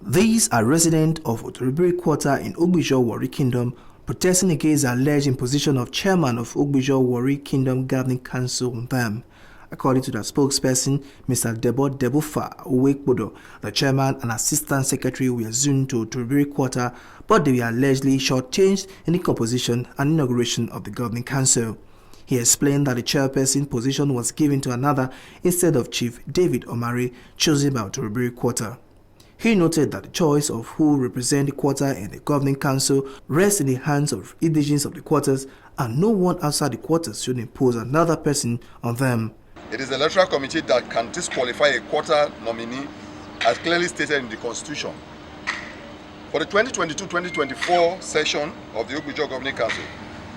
These are residents of Oturubiri quarter in Ogbe-Ijoh, Warri Kingdom, protesting against the alleged imposition of chairman of Ogbe-Ijoh, Warri Kingdom Governing Council on them. According to the spokesperson, Mr. Debofa Ogbe-Ijoh, the chairman and assistant secretary were assumed to Oturubiri quarter, but they were allegedly shortchanged in the composition and inauguration of the Governing Council. He explained that the chairperson position was given to another instead of Chief David Omare, chosen by Oturubiri quarter. He noted that the choice of who represent the quarter in the Governing Council rests in the hands of Indigenes of the quarters, and no one outside the quarters should impose another person on them. It is the electoral committee that can disqualify a quarter nominee, as clearly stated in the Constitution. For the 2022-2024 session of the Ogbe-Ijoh Governing Council,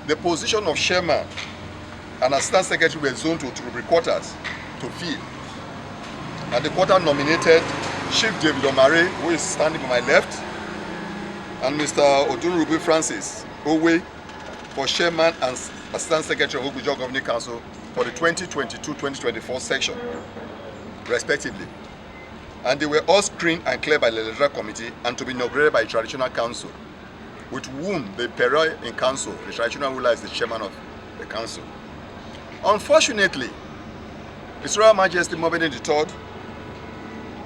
the position of chairman and assistant secretary were zoned to Oturubiri quarters to fill, and the quarter nominated Chief David Omare, who is standing to my left, and Mr. Oturubiri Francis Owe for chairman and assistant secretary of Ogbe-Ijoh Governing Council for the 2022-2024 section, respectively. And they were all screened and cleared by the electoral committee and to be inaugurated by the traditional council, with whom the Pere in council, the traditional ruler, is the chairman of the council. Unfortunately, His Royal Majesty Nominee III,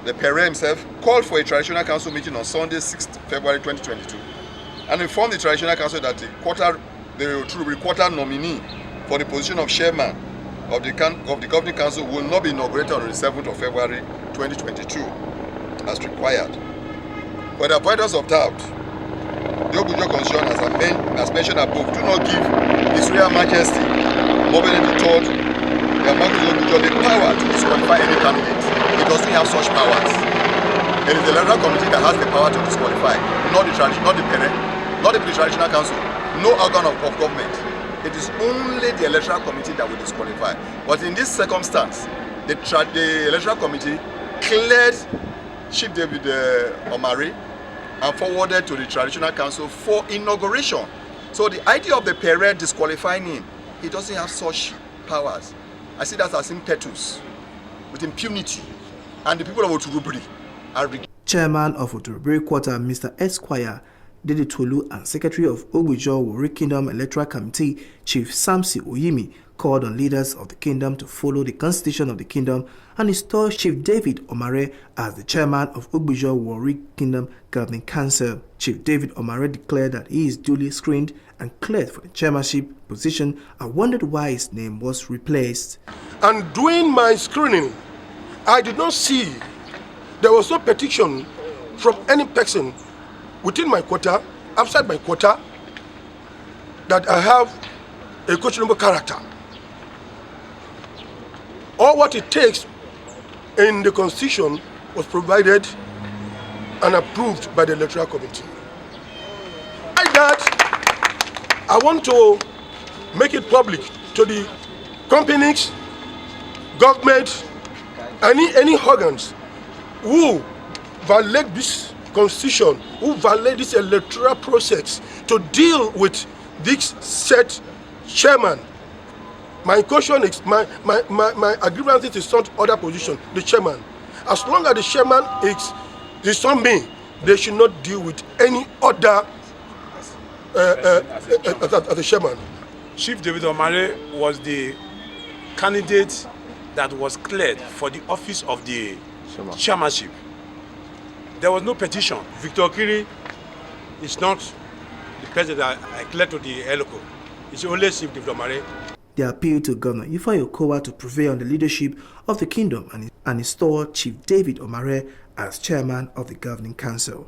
the Pere himself, called for a traditional council meeting on Sunday, 6th February 2022, and informed the traditional council that the Oturubiri quarter nominee for the position of chairman of the Governing Council will not be inaugurated on the 7th of February 2022, as required. For the avoidance of doubt, the Ogbe-Ijoh Constitution, as mentioned above, do not give His Royal Majesty Nominee III, the Ogbe-Ijoh, the power to disqualify any candidate. It doesn't have such powers. It is the electoral committee that has the power to disqualify, not the Pere, not the traditional council, no organ of government. It is only the electoral committee that will disqualify. But in this circumstance, the electoral committee cleared Chief David Omare and forwarded to the traditional council for inauguration. So the idea of the Pere disqualifying him, he doesn't have such powers. I see that as impetus, with impunity. And the people of Oturubiri are... Chairman of Oturubiri quarter, Mr. Esquire Dede Tolu, and Secretary of Ogbe-Ijoh Warri Kingdom Electoral Committee, Chief Samsi Oyimi, called on leaders of the kingdom to follow the constitution of the kingdom and install Chief David Omare as the chairman of Ogbe-Ijoh Warri Kingdom Governing Council. Chief David Omare declared that he is duly screened and cleared for the chairmanship position and wondered why his name was replaced. And doing my screening, I did not see, there was no petition from any person within my quarter, outside my quarter, that I have a questionable character. All what it takes in the Constitution was provided and approved by the electoral committee. Like that, I want to make it public to the companies, government, any organs who violate this Constitution, who violate this electoral process to deal with this set chairman. My question is, my agreement is to not other position, the chairman. As long as the chairman is on me, they should not deal with any other as the chairman. Chief David Omare was the candidate that was cleared for the office of the chairmanship. There was no petition. Victor Kiri is not the person that I cleared to the ELOCO. It's only Chief David Omare. They appealed to Governor Ifeanyi Okowa to prevail on the leadership of the kingdom and install Chief David Omare as chairman of the Governing Council.